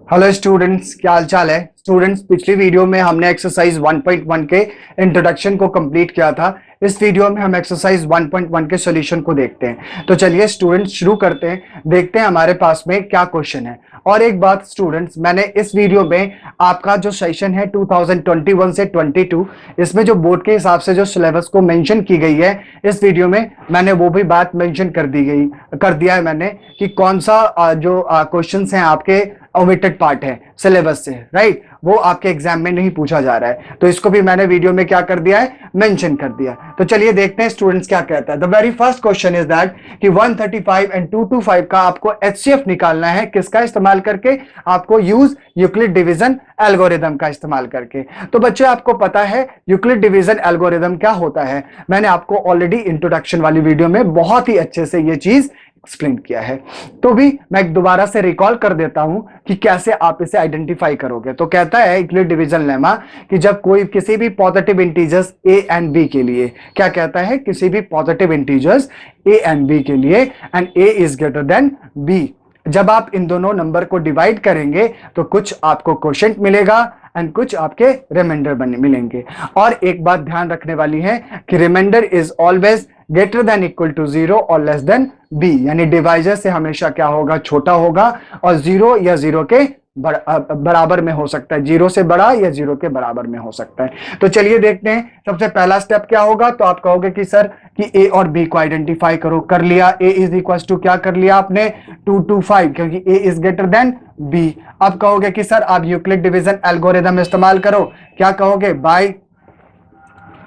Hello students, क्या हाल चाल है। स्टूडेंट्स, पिछली वीडियो में हमने एक्सरसाइज 1.1 के इंट्रोडक्शन को कंप्लीट किया था। इस वीडियो में हम एक्सरसाइज 1.1 के सॉल्यूशन को देखते हैं। तो चलिए स्टूडेंट्स शुरू करते हैं, देखते हैं हमारे पास में क्या क्वेश्चन है। और एक बात स्टूडेंट्स, मैंने इस वीडियो में आपका जो सेशन है 2021 से 22, इसमें जो बोर्ड के हिसाब से जो सिलेबस को मेंशन की गई है, इस वीडियो में मैंने वो भी बात मेंशन कर दिया है मैंने कि कौन सा जो क्वेश्चंस हैं आपके ओमिटेड पार्ट है सिलेबस से, राइट, वो आपके एग्जाम में नहीं पूछा जा रहा है। तो इसको भी मैंने वीडियो में क्या कर दिया है, मेंशन कर दिया। तो चलिए देखते हैं स्टूडेंट्स क्या कहता है। The very first question is that कि 135 एंड 225 का आपको एचसीएफ निकालना है। किसका इस्तेमाल करके? आपको यूज यूक्लिड डिवीजन एल्गोरिदम का इस्तेमाल करके। तो बच्चे आपको पता है यूक्लिड डिवीजन एल्गोरिदम क्या होता है। मैंने आपको ऑलरेडी इंट्रोडक्शन वाली वीडियो में बहुत ही अच्छे से ये चीज एक्सप्लेन किया है। तो भी मैं दोबारा से रिकॉल कर देता हूं कि कैसे आप इसे आइडेंटिफाई करोगे। तो कहता है यूक्लिड डिवीजन लेमा कि जब कोई किसी भी positive integers A and B के लिए, क्या कहता है, किसी भी positive integers A and B के लिए and A is greater than B, जब आप इन दोनों नंबर को डिवाइड करेंगे तो कुछ आपको क्वोशिएंट मिलेगा एंड कुछ आपके रिमाइंडर मिलेंगे। और एक बात ध्यान रखने वाली है कि remainder is always greater than equal to 0 और लेस देन बी, यानी डिवाइजर से हमेशा क्या होगा, छोटा होगा, और 0 या 0 के बराबर में हो सकता है, 0 से बड़ा या 0 के बराबर में हो सकता है। तो चलिए देखते हैं सबसे पहला स्टेप क्या होगा। तो आप कहोगे कि सर कि ए और बी को आइडेंटिफाई करो। कर लिया, ए इज इक्वल टू क्या कर लिया आपने, 225, क्योंकि ए इज ग्रेटर देन बी। अब कहोगे कि सर आप यूक्लिड डिवीजन एल्गोरिथम इस्तेमाल करो। क्या कहोगे? By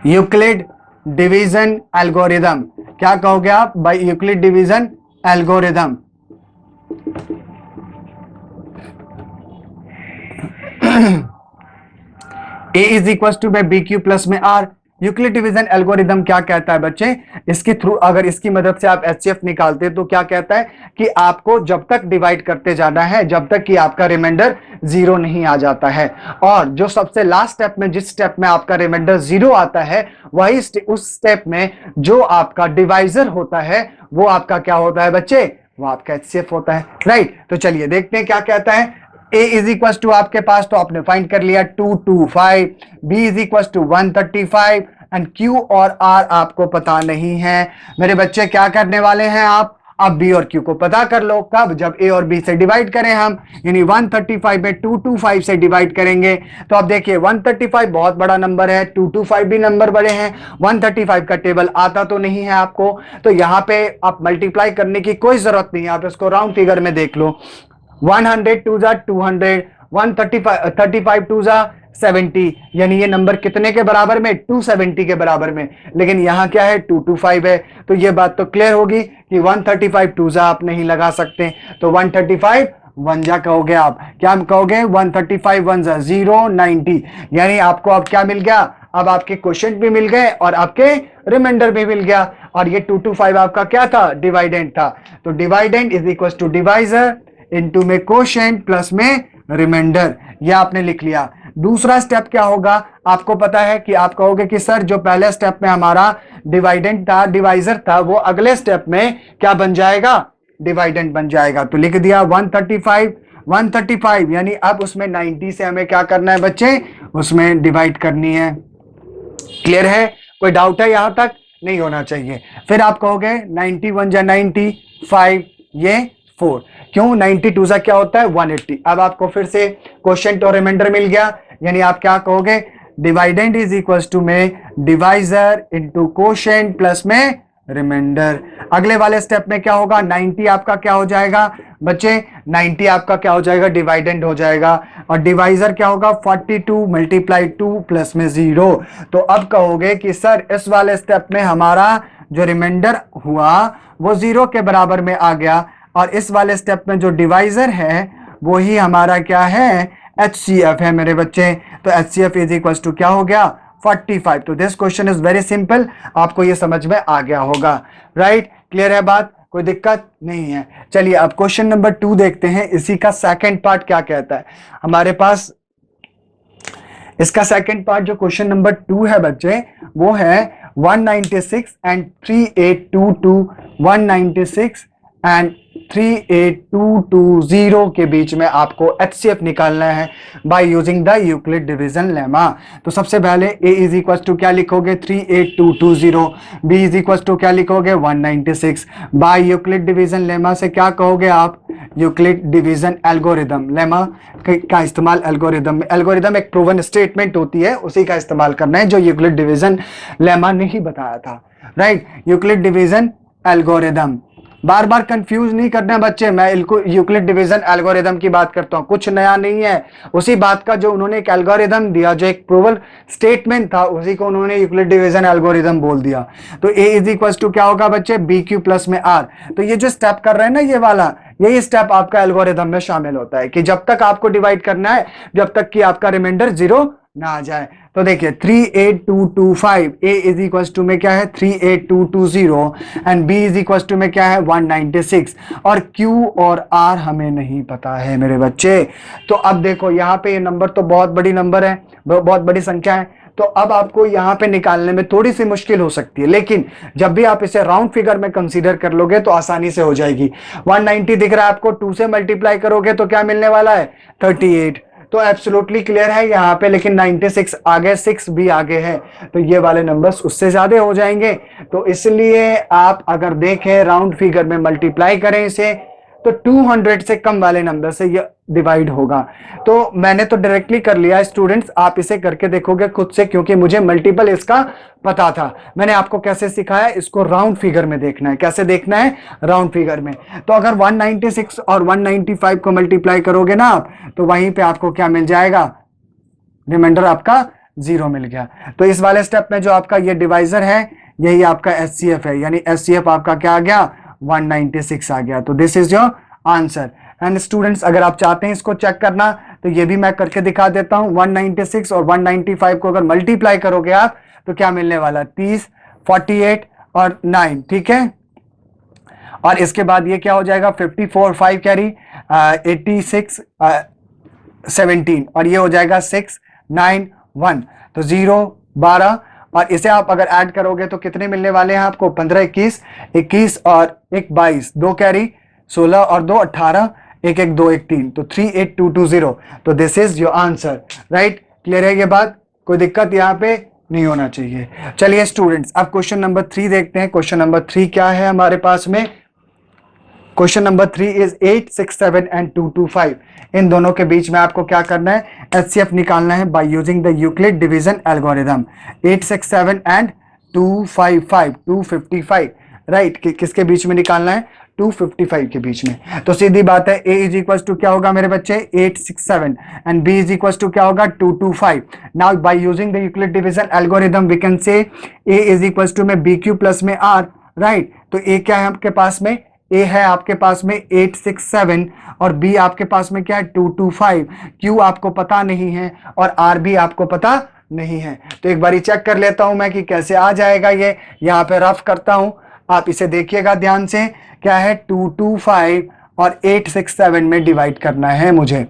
Euclid division algorithm. क्या कहोगे आप? By Euclid division algorithm. A is equal to by B Q plus में आर। यूक्लिड डिवीजन एल्गोरिथम क्या कहता है बच्चे, इसके थ्रू अगर इसकी मदद से आप एचसीएफ निकालते हैं तो क्या कहता है कि आपको जब तक डिवाइड करते जाना है जब तक कि आपका रिमाइंडर 0 नहीं आ जाता है। और जो सबसे लास्ट स्टेप में, जिस स्टेप में आपका रिमाइंडर 0 आता है, वही उस स्टेप में जो आपका डिवाइजर होता है वो आपका क्या होता है बच्चे, वो आपका एचसीएफ होता है, राइट। तो चलिए देखते हैं क्या कहता है। A इज इक्वल टू आपके पास तो आपने फाइंड कर लिया 225, B is equal to 135 and Q और R आपको पता नहीं है। मेरे बच्चे क्या करने वाले हैं आप, अब B और Q को पता कर लो। कब? जब A और B से डिवाइड करें हम, यानी 135 में 225 से डिवाइड करेंगे। तो अब देखिए 135 बहुत बड़ा नंबर है, 225 भी नंबर बड़े हैं। 135 का टेबल आता तो नहीं है आपको, तो यहां पे आप मल्टीप्लाई करने की कोई जरूरत नहीं है, आप इसको राउंड फिगर में देख लो। 100 टू जा 200, 135 टू जा 70, यानी ये नंबर कितने के बराबर में, 270 के बराबर में। लेकिन यहां क्या है, 225 है। तो ये बात तो क्लियर होगी कि 135 टू जा आप नहीं लगा सकते, तो 135 वन जा कहोगे आप। क्या कहोगे? 135 वन जा 0, 90, यानी आपको अब क्या मिल गया, अब आपके क्वोशिएंट भी मिल गए और आपके रिमाइंडर भी मिल गया। और ये 225 आपका क्या था, डिवाइडेंट था। तो dividend is equal to divisor into में क्वोशिएंट प्लस में रिमाइंडर, ये आपने लिख लिया। दूसरा स्टेप क्या होगा, आपको पता है कि आप कहोगे कि सर जो पहले स्टेप में हमारा डिवाइडेंट था, डिवाइजर था, वो अगले स्टेप में क्या बन जाएगा, डिवाइडेंट बन जाएगा। तो लिख दिया 135, 135, यानी अब उसमें 90 से हमें क्या करना है बच्चे, उसमें डिवाइड करनी है। क्लियर है? कोई डाउट है यहां तक? नहीं होना चाहिए। फिर आप कहोगे 91 जा 95, ये 4, क्यों, 92 जा क्या होता है 180। अब आपको फिर से क्वोशिएंट और रिमाइंडर मिल गया, यानी आप क्या कहोगे, डिवाइडेंट इज इक्वल टू में डिवाइजर इंटू क्वोशिएंट प्लस में रिमाइंडर। अगले वाले स्टेप में क्या होगा, 90 आपका क्या हो जाएगा बच्चे, 90 आपका क्या हो जाएगा, डिवाइडेंट हो जाएगा। और डिवाइजर क्या होगा, 42 मल्टीप्लाई 2 प्लस में 0। तो अब कहोगे कि सर इस वाले स्टेप में हमारा जो रिमाइंडर हुआ वो 0 के बराबर में आ गया, और इस वाले स्टेप में जो डिवाइजर है वो ही हमारा क्या है, HCF है मेरे बच्चे। तो HCF इज इक्वल टू क्या हो गया, 45। तो this question is very simple, आपको ये समझ में आ गया होगा, राइट। क्लियर है बात, कोई दिक्कत नहीं है। चलिए अब क्वेश्चन नंबर 2 देखते हैं, इसी का सेकंड पार्ट क्या कहता है हमारे पास। इसका सेकंड पार्ट जो क्वेश्चन नंबर 2 है बच्चे, वो है 196 एंड 3822, 196 एंड 38220 के बीच में आपको HCF निकालना है bye using the Euclid division lemma. तो सबसे पहले A इज इक्वल टू क्या लिखोगे 38220, B इज इक्वल टू क्या लिखोगे 196। बाय यूक्लिड डिवीजन लेमा से क्या कहोगे आप, यूक्लिड डिवीजन एल्गोरिदम लेमा का इस्तेमाल एल्गोरिदम एक प्रूवन स्टेटमेंट होती है, उसी का इस्तेमाल करना है जो यूक्लिड डिवीजन लेमा ने ही बताया था, राइट। यूक्लिड डिवीजन एल्गोरिदम, बार बार कंफ्यूज नहीं करना बच्चे, मैं यूक्लिड डिवीजन एल्गोरिदम की बात करता हूं, कुछ नया नहीं है, उसी बात का जो उन्होंने एक एल्गोरिदम दिया, जो एक प्रूवल स्टेटमेंट था, उसी को उन्होंने यूक्लिड डिवीजन एल्गोरिदम बोल दिया। तो ए इज इक्वल टू क्या होगा बच्चे, बी क्यू प्लस में आर। तो ये जो स्टेप कर रहे हैं ना ये वाला, यही स्टेप आपका एल्गोरिदम में शामिल होता है कि जब तक आपको डिवाइड करना है जब तक कि आपका रिमाइंडर 0 ना आ जाए। तो देखिए 38225, ए इज इक्वल टू में क्या है 38220 and B is equal to में क्या है 196, और क्यू और आर हमें नहीं पता है मेरे बच्चे। तो अब देखो यहाँ पे ये नंबर तो बहुत बड़ी नंबर है, बहुत बड़ी संख्या है, तो अब आपको यहाँ पे निकालने में थोड़ी सी मुश्किल हो सकती है, लेकिन जब भी आप इसे राउंड फिगर में कंसीडर कर लोगे तो आसानी से हो जाएगी। 190 दिख रहा है आपको, 2 से मल्टीप्लाई करोगे तो क्या मिलने वाला है 38। तो एब्सोल्युटली क्लियर है यहाँ पे, लेकिन 96 आगे 6 भी आगे है, तो ये वाले नंबर्स उससे ज्यादा हो जाएंगे। तो इसलिए आप अगर देखें राउंड फिगर में मल्टीप्लाई करें इसे तो 200 से कम वाले नंबर से ये डिवाइड होगा। तो मैंने तो डायरेक्टली कर लिया स्टूडेंट्स, आप इसे करके देखोगे खुद से, क्योंकि मुझे मल्टीपल इसका पता था। मैंने आपको कैसे सिखाया, इसको राउंड फिगर में देखना है। कैसे देखना है, राउंड फिगर में। तो अगर 196 और 195 को मल्टीप्लाई करोगे ना आप, तो वहीं पे आपको क्या मिल जाएगा, रिमाइंडर आपका 0 मिल गया। तो इस वाले स्टेप में जो आपका ये डिवाइजर है यही आपका HCF है, यानी HCF आपका क्या आ गया 196 आ गया। तो this is your answer. And students अगर आप चाहते हैं इसको चेक करना तो ये भी मैं करके दिखा देता हूं। 196 और 195 को अगर मल्टीप्लाई करोगे आप तो क्या मिलने वाला 30, 48 और 9, ठीक है। और इसके बाद ये क्या हो जाएगा 54, 5 कैरी 86, 17 और ये हो जाएगा 6, 9, 1। तो 0, 12 और इसे आप अगर ऐड करोगे तो कितने मिलने वाले हैं आपको 15, 21, 21 और 1, 22, 2 कैरी 16 और 2, 18, 1, 1, 2, 1, 3, तो 38220। तो this is your answer, right. Clear है ये बात, कोई दिक्कत यहाँ पे नहीं होना चाहिए। चलिए स्टूडेंट्स अब क्वेश्चन नंबर 3 देखते हैं। क्वेश्चन नंबर 3 क्या है हमारे पास में, क्वेश्चन नंबर 3 इज 867 एंड 225। इन दोनों के बीच में आपको क्या करना है, HCF निकालना है bye using the Euclid division algorithm. 867 and 255, right. किसके बीच में निकालना है, 255 के बीच में। तो सीधी बात है, A इज इक्वल टू क्या होगा मेरे बच्चे 867 and B is equal to क्या होगा 225। Now by using the Euclid division algorithm we can say A is equal to में BQ प्लस में R, राइट। तो A क्या है आपके पास में, A है आपके पास में 867 और B आपके पास में क्या है 225। Q आपको पता नहीं है और R भी आपको पता नहीं है। तो एक बारी चेक कर लेता हूं मैं कि कैसे आ जाएगा ये, यहाँ पे रफ करता हूं, आप इसे देखिएगा ध्यान से। क्या है 225 और 867 में डिवाइड करना है मुझे,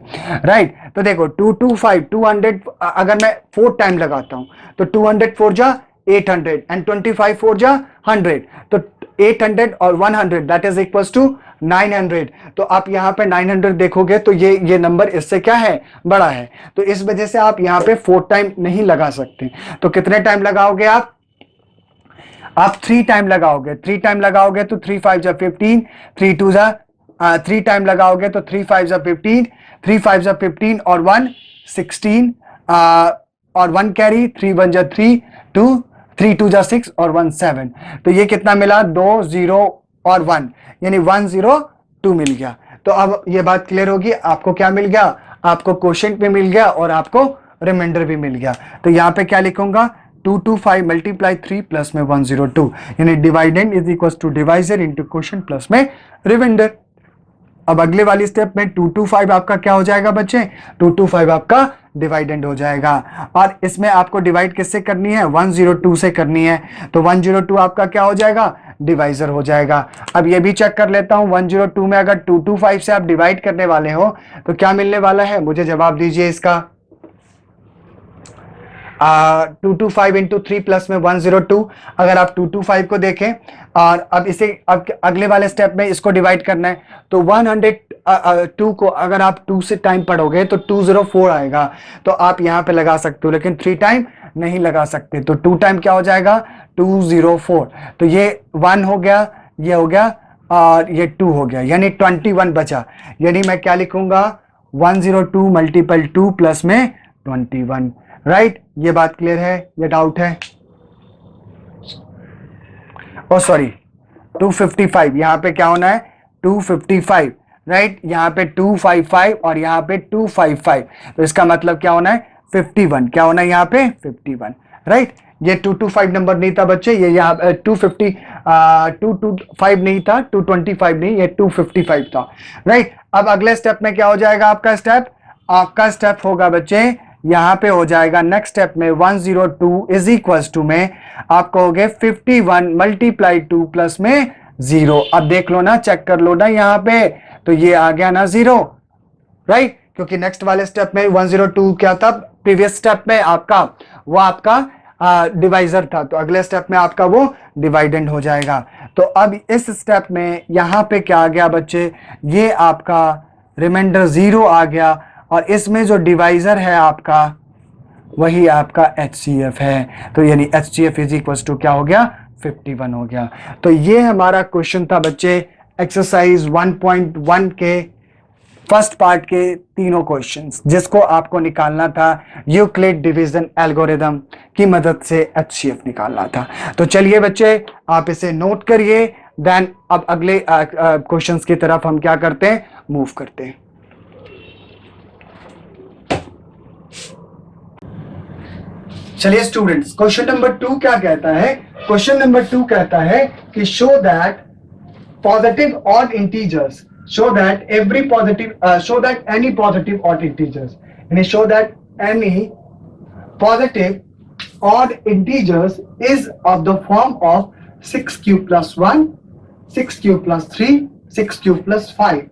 राइट। तो देखो 225 200 अगर मैं 4 टाइम लगाता हूं तो 200 4 जा 800 एंड 25 4 जा 100, तो 800 और 100 दैट इज इक्वल्स टू 900। तो आप यहाँ पे 900 देखोगे तो ये नंबर इससे क्या है, बड़ा है। तो इस वजह से आप यहाँ पे 4 टाइम नहीं लगा सकते। तो कितने टाइम लगाओगे आप 3 टाइम लगाओगे। 3 टाइम लगाओगे तो 3 5 जा 15, 3 2 जा 3 टाइम लगाओगे तो 3 5 जा 15, 3 5 जा 15 और 1 16 और 1 कैरी 3 1 जा 3 2, 3 2 जा 6 और 1 7। तो ये कितना मिला 2 0 और 1, यानी 102 मिल गया। तो अब ये बात क्लियर होगी, आपको क्या मिल गया, आपको क्वोशिएंट भी मिल गया और आपको रिमाइंडर भी मिल गया। तो यहाँ पे क्या लिखूंगा 225 मल्टीप्लाई 3 प्लस में 102, यानी dividend is equal to divisor into quotient plus में रिमाइंडर। अब अगले वाली स्टेप में 225 आपका क्या हो जाएगा बच्चे, 225 आपका डिवाइडेंड हो जाएगा। और इसमें आपको डिवाइड किससे करनी है, 102 से करनी है। तो 102 आपका क्या हो जाएगा, डिवाइजर हो जाएगा। अब ये भी चेक कर लेता हूं, 102 में अगर 225 से आप डिवाइड करने वाले हो तो क्या मिलने वाला है, मुझे जवाब दीजिए इसका। 225 इंटू 3 प्लस में 102। अगर आप 225 को देखें और अब इसे अब अगले वाले स्टेप में इसको डिवाइड करना है, तो 102 को अगर आप 2 से टाइम पढ़ोगे तो 204 आएगा, तो आप यहां पे लगा सकते हो, लेकिन 3 टाइम नहीं लगा सकते, तो 2 टाइम क्या हो जाएगा 204। तो ये 1 हो गया, ये हो गया और ये 2 हो गया, यानी 21 बचा। यानी मैं क्या लिखूंगा 102 मल्टीपल 2 प्लस में 21। राइट, ये बात क्लियर है, ये डाउट है? ओ सॉरी 255, यहां पे क्या होना है 255, राइट, यहां पे 255 और यहां पे 255, तो इसका मतलब क्या होना है 51, क्या होना है यहां पे 51, राइट। ये 225 नंबर नहीं था बच्चे, ये यहाँ 225 नहीं था, 225 नहीं, ये 255 था, राइट। अब अगले स्टेप में क्या हो जाएगा आपका स्टेप होगा बच्चे, यहां पे हो जाएगा नेक्स्ट स्टेप में 102 इज इक्वल टू में आप कहोगे 51 मल्टीप्लाई 2 प्लस में 0। अब देख लो ना, चेक कर लो ना यहां पे, तो ये आ गया ना 0, राइट, क्योंकि नेक्स्ट वाले स्टेप में 102 क्या था, प्रीवियस स्टेप में वो आपका डिवाइजर था, तो अगले स्टेप में आपका वो डिवाइडेंड हो जाएगा। तो अब इस स्टेप में यहां पे क्या आ गया बच्चे, ये आपका रिमाइंडर 0 आ गया, और इसमें जो डिवाइजर है आपका वही आपका HCF है, तो यानी HCF इज इक्वल टू क्या हो गया 51 हो गया। तो ये हमारा क्वेश्चन था बच्चे एक्सरसाइज 1.1 के फर्स्ट पार्ट के तीनों क्वेश्चंस, जिसको आपको निकालना था यूक्लिड डिवीजन एल्गोरिथम की मदद से HCF निकालना था। तो चलिए बच्चे आप इसे नोट करिए, देन अब अगले क्वेश्चंस की तरफ हम क्या करते हैं, मूव करते हैं। चलिए स्टूडेंट्स, क्वेश्चन नंबर 2 क्या कहता है, क्वेश्चन नंबर 2 कहता है कि show that positive odd integers, show that any positive odd integers, and show that any positive odd integers is of the form of 6 cube plus 1, 6 cube plus 3, 6 cube plus 5,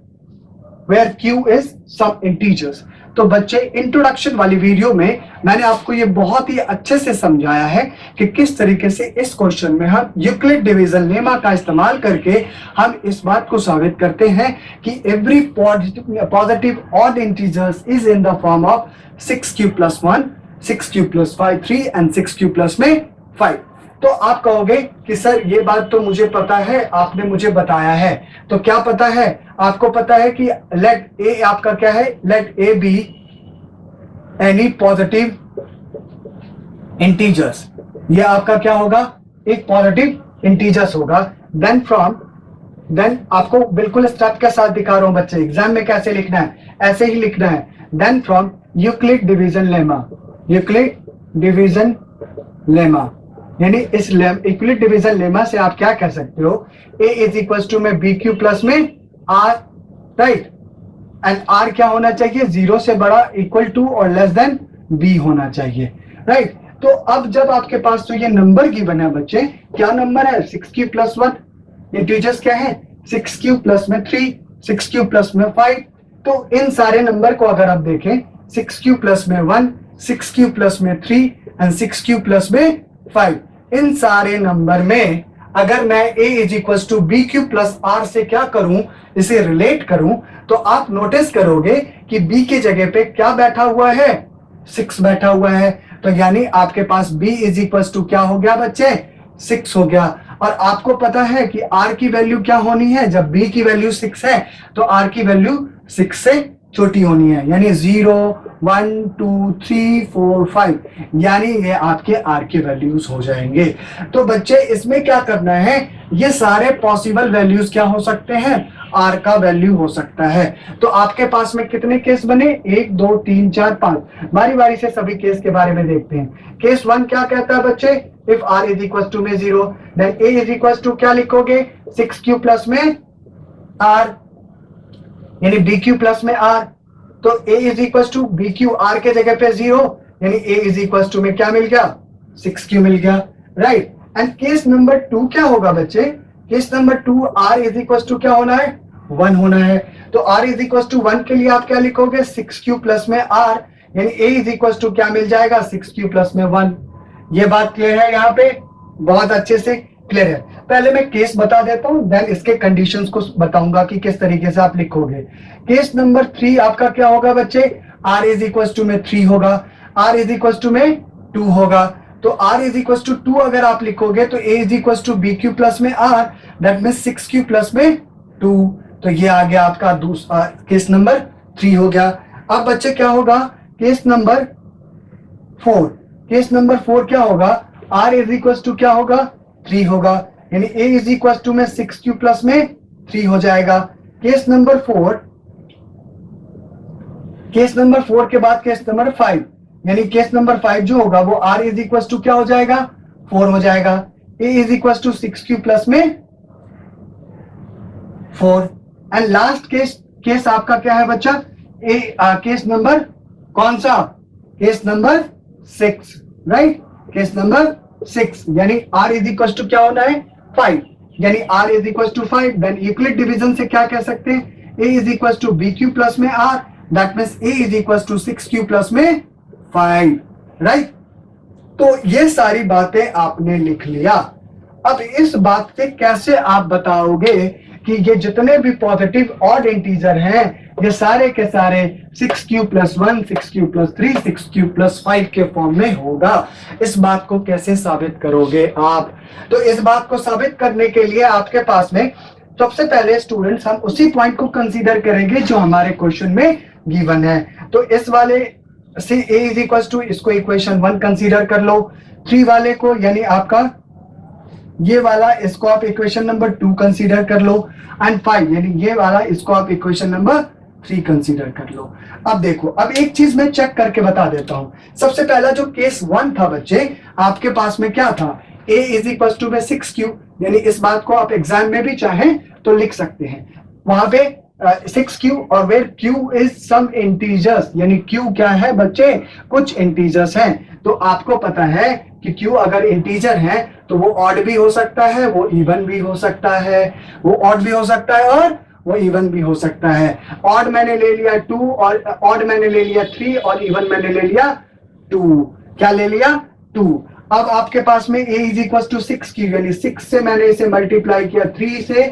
where q is some integers। तो बच्चे introduction वाली video में मैंने आपको ये बहुत ही अच्छे से समझाया है कि किस तरीके से इस क्वेश्चन में हम यूक्लिड डिवीजन लेमा का इस्तेमाल करके हम इस बात को साबित करते हैं कि every positive odd integers is in the form of 6 cube plus 1, 6 cube plus 5 3 and 6 cube plus में 5। तो आप कहोगे कि सर ये बात तो मुझे पता है, आपने मुझे बताया है, तो क्या पता है आपको? पता है कि लेट ए आपका क्या है, let A B any positive integers, ये आपका क्या होगा, एक पॉजिटिव इंटीजर्स होगा। देन आपको बिल्कुल स्टेप के साथ दिखा रहा हूं बच्चे, एग्जाम में कैसे लिखना है, ऐसे ही लिखना है। Then from Euclid division lemma, Euclid division lemma, यानी इस यूक्लिड डिवीजन लेमा से आप क्या कह सकते हो, a इज इक्वल टू में बी क्यू प्लस में r, राइट, एंड r क्या होना चाहिए, 0 से बड़ा, इक्वल टू और लेस देन b होना चाहिए, राइट। तो अब जब आपके पास तो ये नंबर गिवन है बच्चे, क्या नंबर है 6 क्यूब प्लस 1, इंटीजर्स क्या है 6 क्यूब प्लस में 3, 6 क्यूब प्लस में 5। तो इन सारे नंबर को अगर आप देखें 6 क्यूब प्लस में 1, 6 क्यूब प्लस में 3 एंड 6 क्यूब प्लस में 5, इन सारे नंबर में अगर मैं a is equal to B cube plus R से क्या करूं, इसे रिलेट करूं, तो आप नोटिस करोगे कि b की जगह पे क्या बैठा हुआ है, 6 बैठा हुआ है। तो यानी आपके पास b इज इक्वल टू क्या हो गया बच्चे, 6 हो गया। और आपको पता है कि r की वैल्यू क्या होनी है, जब b की वैल्यू 6 है तो r की वैल्यू 6 से छोटी होनी है, यानी 0 1 2 3 4 5, यानी ये आपके r के वैल्यूज हो जाएंगे। तो बच्चे इसमें क्या करना है, ये सारे पॉसिबल वैल्यूज क्या हो सकते हैं, r का वैल्यू हो सकता है। तो आपके पास में कितने केस बने, 1 2 3 4 5, बारी बारी से सभी केस के बारे में देखते हैं। केस 1 क्या कहता है बच्चे, if r is equal to में 0, then a is equal to क्या लिखोगे 6 क्यू प्लस में r, यानी बी क्यू प्लस में r। तो a is equal to B Q, R के जगह पे 0, यानी a इज इक्वल टू में क्या मिल गया 6 क्यू मिल गया, राइट। एंड केस नंबर 2 क्या होगा बच्चे, case number 2 r is equal to क्या होना है 1 होना है। तो r इज इक्वल टू 1 के लिए आप क्या लिखोगे 6 क्यू प्लस में r, यानी a इज इक्वल टू क्या मिल जाएगा 6q प्लस में 1। ये बात क्लियर है, यहाँ पे बहुत अच्छे से क्लियर है। पहले मैं केस बता देता हूं, देन इसके कंडीशंस को बताऊंगा कि किस तरीके से आप लिखोगे। केस नंबर 3 आपका क्या होगा बच्चे, r इज इक्वल टू में 3 होगा, r इज इक्वल टू में 2 होगा। तो r इज इक्वल टू 2 अगर आप लिखोगे तो a is equal to B Q plus में r, that mean 6q plus में 2। तो ये आ गया आपका दूसरा केस नंबर 3 हो गया। अब बच्चे क्या होगा केस नंबर 4। केस नंबर 4 क्या होगा, r इज इक्वल टू क्या होगा 3 होगा, यानी a इज इक्वल टू में 6q प्लस में 3 हो जाएगा। केस नंबर 4, केस नंबर 4 के बाद केस नंबर 5, यानी केस नंबर 5 जो होगा वो r इज इक्वल टू क्या हो जाएगा 4 हो जाएगा, a is equal to 6q plus में 4। एंड लास्ट केस आपका क्या है बच्चा, केस नंबर कौन सा, case number 6, right, case number 6, यानी r इज इक्वल टू क्या होना है 5, यानी r is equal to 5। Then Euclid division से क्या कह सकते हैं, a is equal to B Q plus में r, that means a is equal to 6q plus में 5, राइट। तो ये सारी बातें आपने लिख लिया। अब इस बात से कैसे आप बताओगे कि ये जितने भी पॉजिटिव ऑड इंटीजर हैं ये सारे के सारे 6q plus 1, 6q plus 3, 6q plus 5 के फॉर्म में होगा। इस बात को कैसे साबित करोगे आप, तो इस बात को साबित करने के लिए आपके पास में सबसे पहले स्टूडेंट्स हम उसी पॉइंट को कंसीडर करेंगे जो हमारे क्वेश्चन में गिवन है। तो इस वाले से a इज इक्वल टू, इसको इक्वेशन 1 कंसीडर कर लो, 3 वाले को यानी आपका ये वाला इसको आप इक्वेशन नंबर 2 कंसीडर कर लो, एंड 5 यानी ये वाला इसको आप इक्वेशन नंबर 3 कंसीडर कर लो। अब देखो, अब एक चीज मैं चेक करके बता देता हूं। सबसे पहला जो केस 1 था बच्चे, आपके पास में क्या था, a इज इक्वल टू में 6q, यानी इस बात को आप एग्जाम में भी चाहें तो लिख सकते हैं। वहां पे 6q और where q is some integers, यानी q क्या है बच्चे, कुछ इंटीजर्स हैं। तो आपको पता है कि q अगर इंटीजर है तो वो ऑड भी हो सकता है, वो इवन भी हो सकता है, वो ऑड भी हो सकता है और वो इवन भी हो सकता है। ऑड मैंने ले लिया 2 और ऑड मैंने ले लिया 3 और इवन मैंने ले लिया 2। क्या ले लिया 2। अब आपके पास में a is equal to 6q, यानी 6 से मैंने इसे मल्टीप्लाई किया 3 से,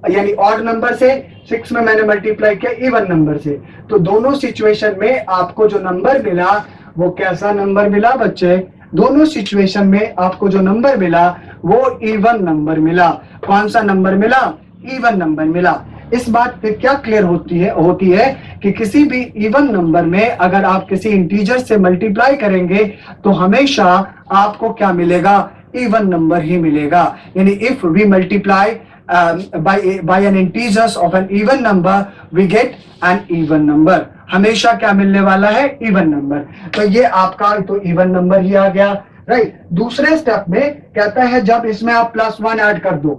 यानी ऑड नंबर से, 6 में मैंने मल्टीप्लाई किया इवन नंबर से। तो दोनों सिचुएशन में आपको जो नंबर मिला वो कैसा नंबर मिला बच्चे, दोनों सिचुएशन में आपको जो नंबर मिला वो इवन नंबर मिला। कौन सा नंबर मिला, इवन नंबर मिला। इस बात पे क्या क्लियर होती है कि किसी भी इवन नंबर में अगर आप किसी इंटीजर से मल्टीप्लाई करेंगे तो हमेशा आपको क्या मिलेगा, इवन नंबर ही मिलेगा। यानी if we multiply by an integers of an even number we get an even number। हमेशा क्या मिलने वाला है, इवन नंबर। तो ये आपका तो इवन नंबर ही आ गया, राइट। दूसरे स्टेप में कहता है जब इसमें आप +1 ऐड कर दो,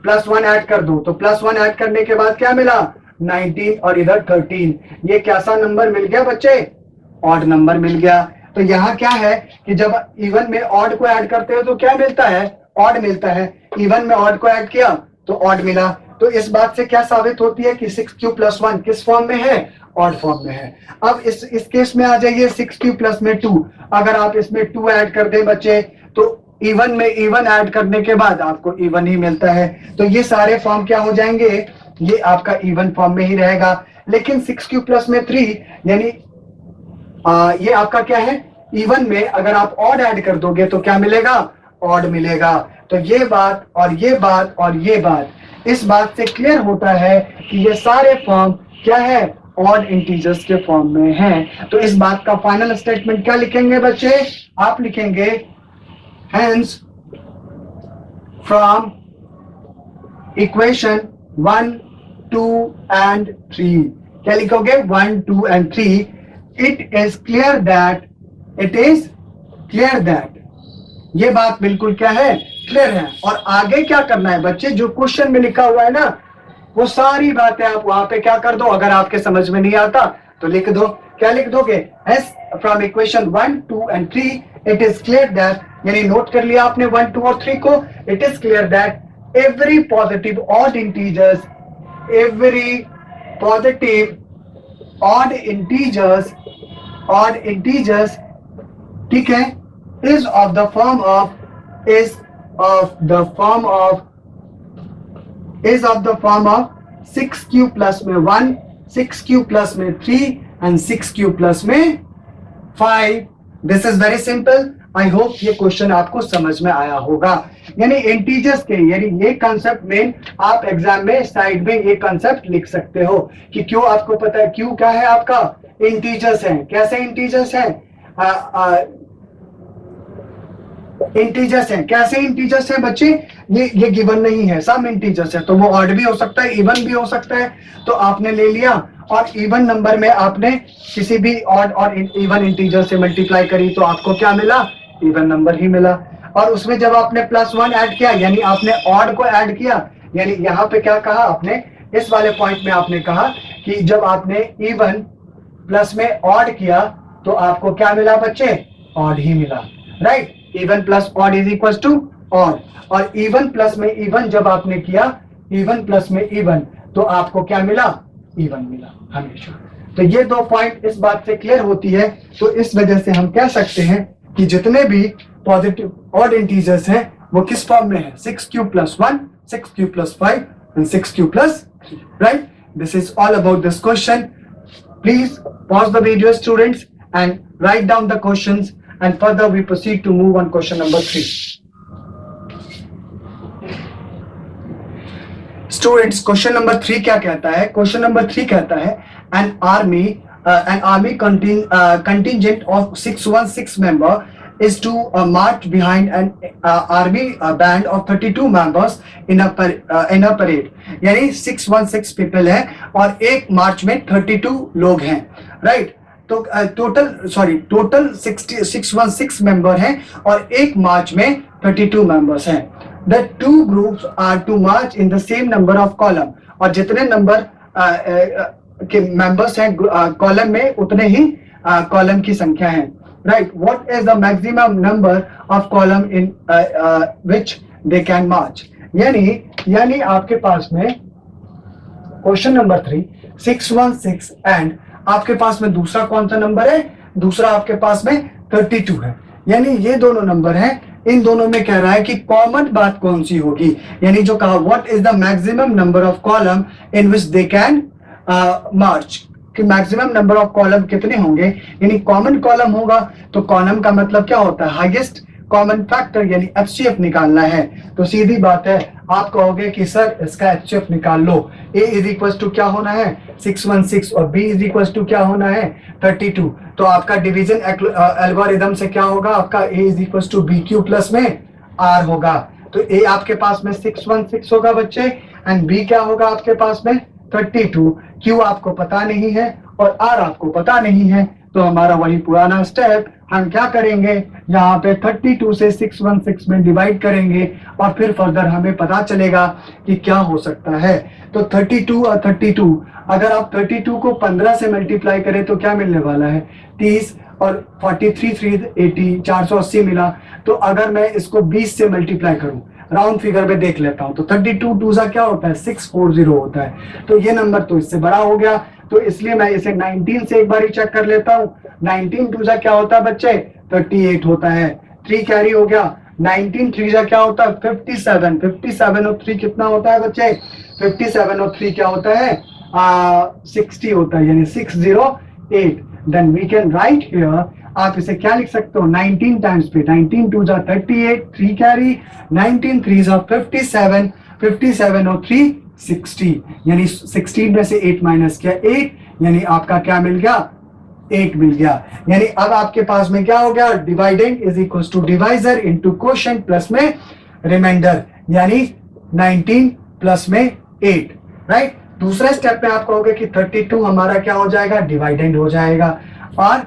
+1 ऐड कर दो, तो +1 ऐड करने के बाद क्या मिला 19 और इधर 13। ये कैसा नंबर मिल गया बच्चे, ऑड नंबर मिल गया। तो यहाँ क्या है कि जब इवन में ऑड को ऐड करते हो तो क्या मिलता है, ऑड मिलता है। इवन में ऑड को ऐड किया तो ऑड मिला। तो इस बात से क्या साबित होती है कि 6q प्लस 1 किस फॉर्म में है, ऑड फॉर्म में है। अब इस केस में आ जाइए 6q प्लस में 2, अगर आप इसमें 2 ऐड कर दें बच्चे तो इवन में इवन ऐड करने के बाद आपको इवन ही मिलता है। तो ये सारे फॉर्म क्या हो जाएंगे, ये आपका इवन फॉर्म में ही रहेगा। लेकिन 6q प्लस में 3 यानी ये आपका क्या है, इवन में अगर आप ऑड ऐड कर दोगे तो क्या मिलेगा, ऑड मिलेगा। तो ये बात और ये बात और ये बात, इस बात से क्लियर होता है कि ये सारे फॉर्म क्या है, ऑड इंटीजर्स के फॉर्म में हैं। तो इस बात का फाइनल स्टेटमेंट क्या लिखेंगे बच्चे, आप लिखेंगे हेंस फ्रॉम इक्वेशन 1, 2 एंड 3। क्या लिखोगे, 1, 2 and 3, it is clear that, ये बात बिल्कुल क्या है, क्लियर है। और आगे क्या करना है बच्चे, जो क्वेश्चन में लिखा हुआ है ना वो सारी बातें आप वहां पे क्या कर दो, अगर आपके समझ में नहीं आता तो लिख दो। क्या लिख दोगे, S from equation 1, 2 and 3 it is clear that, यानी नोट कर लिया आपने 1, 2 और 3 को। It is clear that every positive odd integers odd integers, ठीक है, is of the form of six Q plus में 1, 6 क्यू प्लस में 3 एंड 6 क्यू प्लस में 5। This is very simple. I hope ये क्वेश्चन आपको समझ में आया होगा। यानी इंटीजर्स के, यानी ये कॉन्सेप्ट में आप एग्जाम में साइड में ये कॉन्सेप्ट लिख सकते हो कि क्यों, आपको पता है क्यों क्या है आपका, इंटीजर्स है। कैसे इंटीजर्स है? इंटीजर्स है। कैसे इंटीजर्स है बच्चे? ये गिवन नहीं है, सम इंटीजर्स है, तो वो ऑड भी हो सकता है, इवन भी हो सकता है। तो आपने ले लिया और इवन नंबर में आपने किसी भी ऑड और इवन इंटीजर से मल्टीप्लाई करी तो आपको क्या मिला? इवन नंबर ही मिला। और उसमें जब आपने +1 ऐड किया, यानी आपने ऑड को ऐड किया, यानी यहाँ पे क्या कहा आपने, इस वाले पॉइंट में आपने कहा कि जब आपने इवन प्लस में ऑड किया तो आपको क्या मिला बच्चे? ऑड ही मिला, right. Even plus odd is equal to odd. और इवन प्लस में इवन जब आपने किया, इवन प्लस में इवन, तो आपको क्या मिला? इवन मिला हमेशा। तो ये दो पॉइंट इस बात से क्लियर होती है। तो इस वजह से हम कह सकते हैं कि जितने भी पॉजिटिव ऑड इंटीजर्स हैं वो किस फॉर्म में है? 6q + 1, 6q + 5 and 6q + 3, right? This is all about this question. Please pause the video, students, and write down the questions, and further we proceed to move on question number 3. Students, question number 3 क्या कहता है? Question number 3 कहता है an army contingent of 616 member is to march behind an army band of 32 members in a parade. यानी 616 people है और एक मार्च में 32 लोग हैं, राइट? तो टोटल 616 मेंबर हैं और एक मार्च में 32 मेंबर्स हैं। The two groups are to march in the same number of column. और जितने नंबर के मेंबर्स हैं कॉलम में, उतने ही कॉलम की संख्या है, right? What is the maximum number of column in which they can march? यानी आपके पास में क्वेश्चन नंबर 3 616 एंड आपके पास में दूसरा कौन सा नंबर है? दूसरा आपके पास में 32 है। यानी ये दोनों नंबर हैं, इन दोनों में कह रहा है कि कॉमन बात कौन सी होगी। यानी जो कहा what is the maximum number of column in which they can march, कि मैक्सिमम नंबर ऑफ कॉलम कितने होंगे। यानी कॉमन कॉलम होगा तो कॉलम का मतलब क्या होता है? हाईएस्ट कॉमन फैक्टर, यानी एचसीएफ निकालना है। तो सीधी बात है, आप कहोगे कि सर इसका एचसीएफ निकाल लो। A इज इक्वल टू क्या होना है? 616 और B इज इक्वल टू क्या होना है? 32। तो आपका डिवीजन एल्गोरिदम से क्या होगा? आपका A is equal to BQ plus में R होगा। तो A आपके पास में 616 होगा बच्चे, एंड B क्या होगा आपके पास में? 32। Q आपको पता नहीं है और R आपको पता नहीं है, तो हमारा वही पुराना स्टेप, हम क्या करेंगे? यहाँ पे 32 से 616 में डिवाइड करेंगे और फिर फर्दर हमें पता चलेगा कि क्या हो सकता है। तो 32 और 32, अगर आप 32 को 15 से मल्टीप्लाई करें तो क्या मिलने वाला है? 30 और 43 380 480 मिला। तो अगर मैं इसको 20 से मल्टीप्लाई करूं, राउंड फिगर में देख लेता हूं, तो 32 2 क्या होता है? 640 होता है। तो ये नंबर तो इससे बड़ा हो गया, तो इसलिए मैं इसे 19 से एक बार ही चेक कर लेता हूं। 19 2 क्या होता है बच्चे? 38 होता है। 3 कैरी हो गया। 19 3 क्या होता है? 57। 57 और 3 कितना होता है बच्चे? 57 और 3 क्या होता है? 60 होता है, यानी 608। Then we can write here, आप इसे क्या लिख सकते हो? 19 टाइम्स पे 19 2 38, 3 कैरी, 19 3 57, 57 और 3 60, यानी 16 में से 8 माइनस किया 8, यानी आपका क्या मिल गया? 8 मिल गया। यानी अब आपके पास में क्या हो गया? Dividend is equal to divisor into quotient plus में रिमाइंडर, यानी 19 प्लस में 8, राइट? दूसरे स्टेप में आप कहोगे कि 32 हमारा क्या हो जाएगा? डिवाइडेंड हो जाएगा, और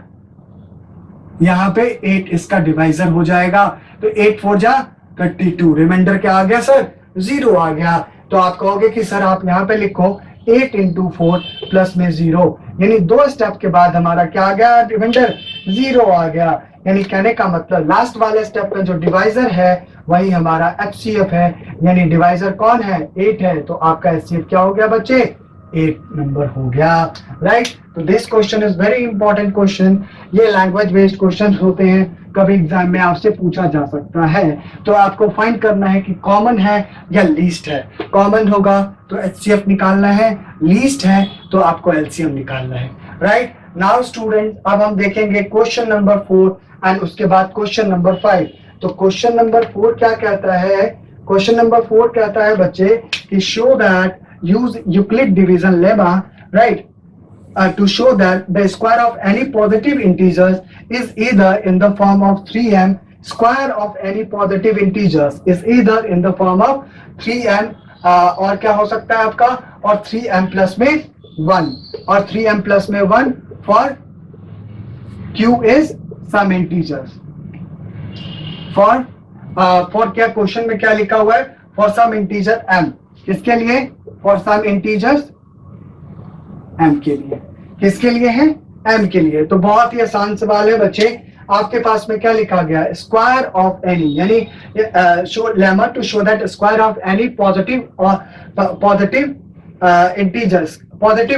यहाँ पे 8 इसका डिवाइजर हो जाएगा। तो 8 4 32, रिमाइंडर क्या आ गया सर? 0 आ गया। तो आप कहोगे कि सर आप यहाँ पे लिखो 8 × 4 प्लस में 0, यानी 2 स्टेप के बाद हमारा क्या आ गया? रिमाइंडर 0 आ गया। यानी कहने का मतलब लास्ट वाले स्टेप में जो डिवाइजर है वही हमारा एचसीएफ है, यानी डिवाइजर कौन है? 8 है, तो आपका एचसीएफ क्या हो गया बच्चे? 8 नंबर हो गया, राइट। तो this question is very important question. ये लैंग्वेज बेस्ड क्वेश्चन होते हैं, कभी एग्जाम में आपसे पूछा जा सकता है। तो आपको फाइंड करना है कि कॉमन है या लीस्ट है। कॉमन होगा तो एचसीएफ निकालना है, लीस्ट है तो आपको एलसीएम निकालना है, राइट। नाउ स्टूडेंट, अब हम देखेंगे क्वेश्चन नंबर 4 एंड उसके बाद क्वेश्चन नंबर 5। तो क्वेश्चन नंबर 4 क्या कहता है? क्वेश्चन नंबर 4 कहता है बच्चे कि show that use Euclid division lemma, right, to show that the square of any positive integers is either in the form of 3m, square of any positive integers is either in the form of 3m, और क्या हो सकता है आपका, और 3m plus में 1, और 3m plus में 1 for q is some integers, for क्या क्वेश्चन में क्या लिखा हुआ है, for some integer m, किसके लिए, फॉर सम इंटीजर्स m के लिए, किसके लिए है, m के लिए। तो बहुत ही आसान सवाल है बच्चे। आपके पास में क्या लिखा गया, स्क्वायर ऑफ एनी, यानी show lemma to show that square of any positive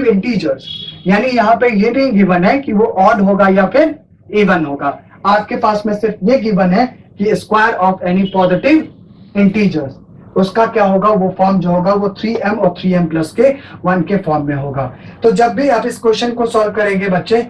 integers, यानी यहाँ पे ये नहीं गिवन है कि वो ऑड होगा या फिर इवन होगा। आपके पास में सिर्फ ये गिवन है कि square of any positive integers, उसका क्या होगा, वो फॉर्म जो होगा वो 3m और 3m प्लस के 1 के फॉर्म में होगा। तो जब भी आप इस क्वेश्चन को सॉल्व करेंगे बच्चे,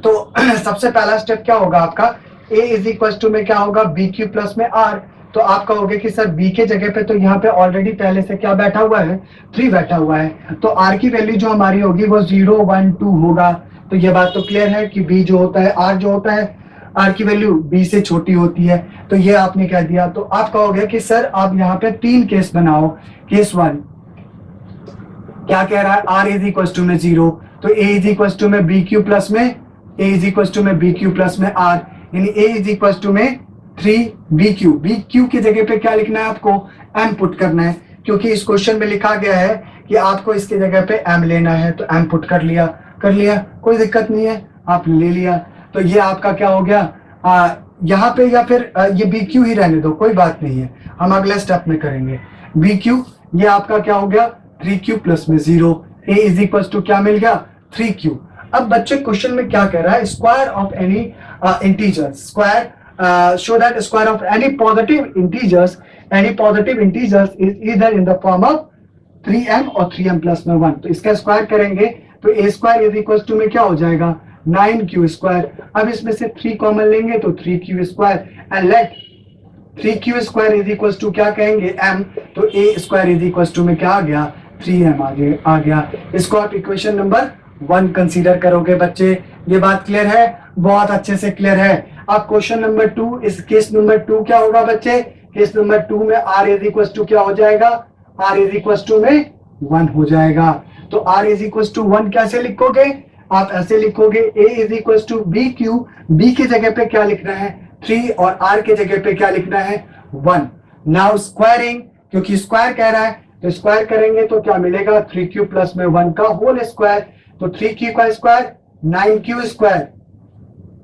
तो सबसे पहला स्टेप क्या होगा आपका, a इज इक्वल टू में क्या होगा, बी क्यू प्लस में r। तो आप कहोगे कि सर b के जगह पे तो यहाँ पे ऑलरेडी पहले से क्या बैठा हुआ है, 3 बैठा हुआ है, तो r की वैल्यू जो हमारी होगी वो 0 1 2 होगा। तो ये बात तो क्लियर है कि b जो होता है, r जो होता है, r की वैल्यू b से छोटी होती है। तो ये आपने कह दिया। तो आप कहोगे कि सर आप यहाँ पे 3 केस बनाओ। केस 1 क्या कह रहा है, r इज इक्वल टू में 0, तो a इज इक्वल टू में बी क्यू प्लस में, a इज इक्वल टू में बी क्यू प्लस में r, यानी a इज इक्वल टू में 3 बी क्यू की जगह पे क्या लिखना है आपको, m पुट करना है, क्योंकि इस क्वेश्चन में लिखा गया है कि आपको इसकी जगह पे m लेना है। तो m पुट कर लिया, कोई दिक्कत नहीं है, आप ले लिया। तो ये आपका क्या हो गया, यहाँ पे, या फिर ये बी क्यू ही रहने दो, कोई बात नहीं है, हम अगले स्टेप में करेंगे। बी क्यू, ये आपका क्या हो गया, 3q प्लस में 0, a इज इक्वल टू क्या मिल गया, 3q। अब बच्चे क्वेश्चन में क्या कह रहा है, square of any integer, square show that square of any positive integers is either in the form of 3m और 3m प्लस में 1। तो इसका स्क्वायर करेंगे तो a square is equal to में क्या हो जाएगा, 9q स्क्वायर। अब इसमें से 3 कॉमन लेंगे तो 3q square, and let 3q square is equal to क्या कहेंगे, m। तो a square is equal to में क्या आ गया, 3m आ गया। इसको आप इक्वेशन नंबर 1 कंसीडर करोगे बच्चे। ये बात क्लियर है, बहुत अच्छे से क्लियर है। अब क्वेश्चन नंबर 2, इस केस नंबर 2 क्या होगा बच्चे, केस नंबर 2 में r इज इक्वल टू क्या हो जाएगा, r इज इक्वल टू में 1 हो जाएगा। तो r इज इक्वल टू 1 कैसे लिखोगे, आप ऐसे लिखोगे, a is equal to B Q, b की जगह पे क्या लिखना है 3 और r के जगह पे क्या लिखना है 1। नाउ स्क्वायरिंग, क्योंकि स्क्वायर कह रहा है तो स्क्वायर करेंगे तो क्या मिलेगा, 3q प्लस में 1 का होल स्क्वायर। तो 3q का square 9q square,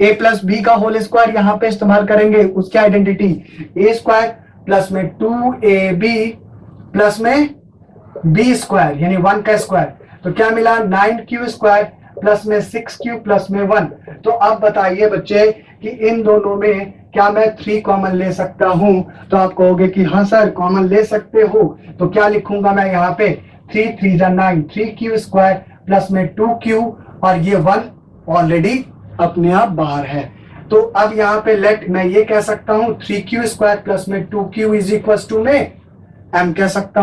a plus b का होल स्क्वायर यहाँ पे इस्तेमाल करेंगे उसकी आइडेंटिटी, a स्क्वायर प्लस में 2ab प्लस में b स्क्वायर यानी 1 का स्क्वायर। तो क्या मिला, 9q स्क्वायर प्लस में 6q प्लस में 1। तो अब बताइए बच्चे कि इन दोनों में क्या मैं 3 कॉमन ले सकता हूं, तो आप कहोगे कि हाँ सर कॉमन ले सकते हो। तो क्या लिखूंगा मैं यहाँ पे, 3 3 9, 3q स्क्वायर प्लस में 2q, और ये 1 ऑलरेडी अपने आप बाहर है। तो अब यहाँ पे लेट मैं ये कह सकता हूँ 3q स्क्वायर प्लस में 2q इज इक्वल टू में m कह सकता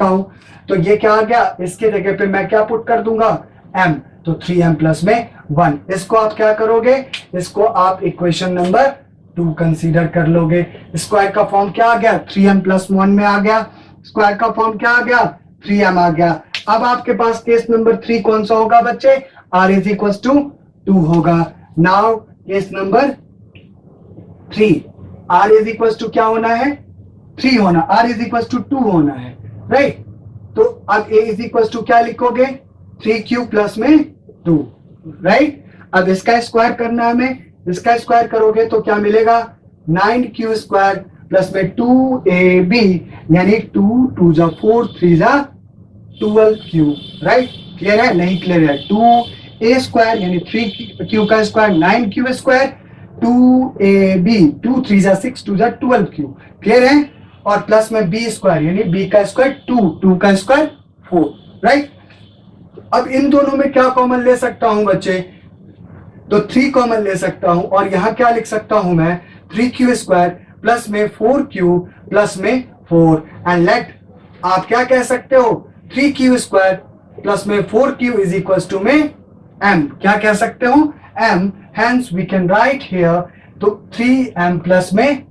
हूँ। तो ये क्या आ गया, इसके जगह पे मैं क्या पुट कर दूंगा, m। तो 3m प्लस में 1। इसको आप क्या करोगे, इसको आप इक्वेशन नंबर 2 कंसीडर कर लोगे। स्क्वायर का फॉर्म क्या आ गया, 3m प्लस 1 में आ गया, स्क्वायर का फॉर्म क्या आ गया, 3m आ गया। अब आपके पास केस नंबर 3 कौन सा होगा बच्चे, r इज इक्वल टू 2 होगा। Now case number 3, r is equal to क्या होना है, 3 होना, r इज इक्वल टू 2 होना है, राइट। तो अब a इज इक्वल टू क्या लिखोगे, 3q प्लस में 2, राइट। अब इसका स्क्वायर करना है हमें, इसका स्क्वायर करोगे तो क्या मिलेगा, 9q स्क्वायर प्लस में 2ab यानी 2 2 जा 4 3 जा 12q, राइट। क्लियर है? नहीं क्लियर है? 2a स्क्वायर यानी 3q का स्क्वायर 9q स्क्वायर, 2ab 2 3 जा 6 2 जा 12q, क्लियर है? और प्लस में b स्क्वायर यानी b का स्क्वायर 2 का स्क्वायर 4, राइट? अब इन दोनों में क्या कॉमन ले सकता हूं बच्चे? तो 3 कॉमन ले सकता हूं और यहां क्या लिख सकता हूं मैं? 3q स्क्वायर प्लस में 4q प्लस में 4 एंड लेट, आप क्या कह सकते हो? 3q स्क्वायर प्लस में 4q इज इक्वल टू में m, क्या कह सकते हो? m, hence we can write here, तो 3m प्लस में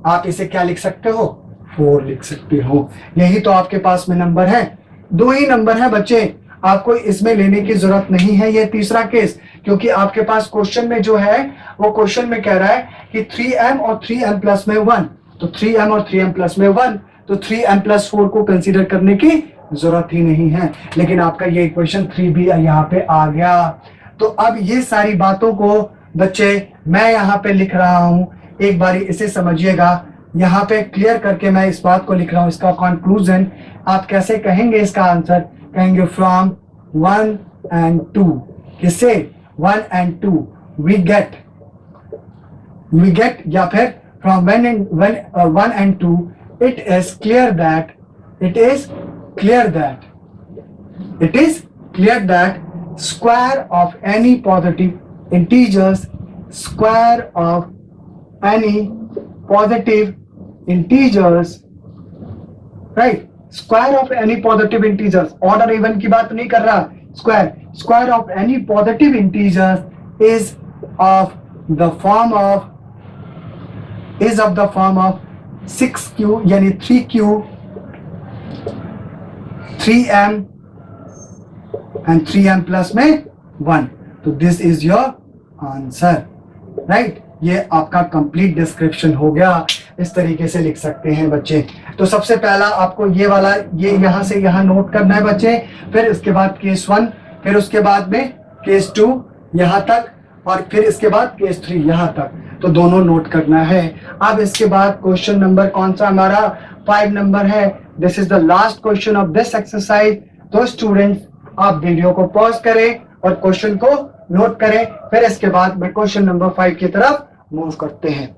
आप इसे क्या लिख सकते हो? 4 लिख सकते हो। यही तो आपके पास में नंबर है, 2 ही नंबर है बच्चे, आपको इसमें लेने की जरूरत नहीं है ये तीसरा केस, क्योंकि आपके पास क्वेश्चन में जो है वो क्वेश्चन में कह रहा है कि 3m और 3m प्लस में 1, तो 3m और 3m प्लस में 1, तो 3m प्लस 4 को कंसीडर करने की जरूरत ही नहीं है। लेकिन आपका ये इक्वेशन 3 भी यहाँ पे आ गया। तो अब ये सारी बातों को बच्चे मैं यहाँ पे लिख रहा हूं, एक बारी इसे समझिएगा। यहाँ पे क्लियर करके मैं इस बात को लिख रहा हूं, इसका कंक्लूजन आप कैसे कहेंगे? इसका आंसर कहेंगे फ्रॉम 1 and 2, किससे? 1 and 2 we get, या फिर from 1 and 2 it is clear that square of any positive integers right, square of any positive integers, order even की बात नहीं कर रहा, square of any positive integers is of the form of 6q यानी 3q 3m and 3m plus में 1, तो this is your answer, right? ये आपका कंप्लीट डिस्क्रिप्शन हो गया, इस तरीके से लिख सकते हैं बच्चे। तो सबसे पहला आपको ये वाला ये यहां से यहां नोट करना है बच्चे, फिर इसके बाद केस 1, फिर उसके बाद में केस 2 यहां तक, और फिर इसके बाद केस 3 यहां तक, तो दोनों नोट करना है। अब इसके बाद क्वेश्चन नंबर कौन सा हमारा? 5 नंबर है। This is the last question of this exercise. तो स्टूडेंट्स आप वीडियो को पॉज करें और क्वेश्चन को नोट करें, फिर इसके बाद में क्वेश्चन नंबर 5 की तरफ मूव करते हैं।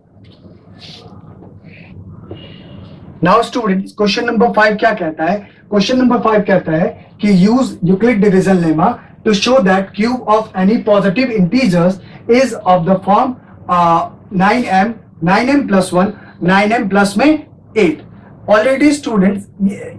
नाउ स्टूडेंट्स क्वेश्चन नंबर 5 क्या कहता है? क्वेश्चन नंबर 5 कहता है कि use Euclid division lemma to show that cube of any positive integers is of the form 9m plus 1 9m plus में 8। ऑलरेडी स्टूडेंट्स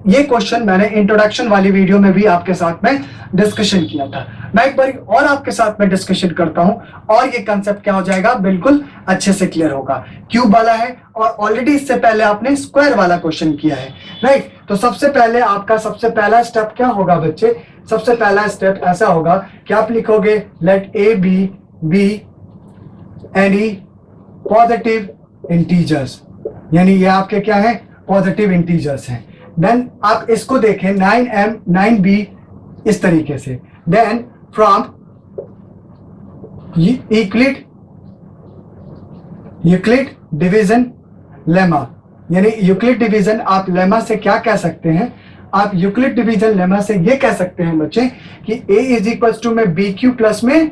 ये क्वेश्चन मैंने इंट्रोडक्शन वाली वीडियो में भी आपके साथ में डिस्कशन किया था। मैं एक बार और आपके साथ में डिस्कशन करता हूं और ये कंसेप्ट क्या हो जाएगा, बिल्कुल अच्छे से क्लियर होगा। क्यूब वाला है और ऑलरेडी इससे पहले आपने स्क्वायर वाला क्वेश्चन किया है, राइट? तो सबसे पहले आपका सबसे पहला स्टेप क्या होगा बच्चे? सबसे पहला स्टेप ऐसा होगा कि आप लिखोगे let A B any positive integers, यानी ये आपके क्या है? पॉजिटिव इंटीजर्स हैं। देन आप इसको देखें 9m 9b इस तरीके से। Then from Euclid division lemma, यानी यूक्लिड डिवीजन आप लेमा से क्या कह सकते हैं? आप यूक्लिड डिवीजन लेमा से ये कह सकते हैं बच्चे कि a इज इक्वल टू में बी क्यू प्लस में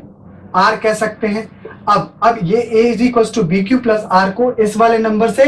r कह सकते हैं। अब ये a is equal to B Q plus r को इस वाले नंबर से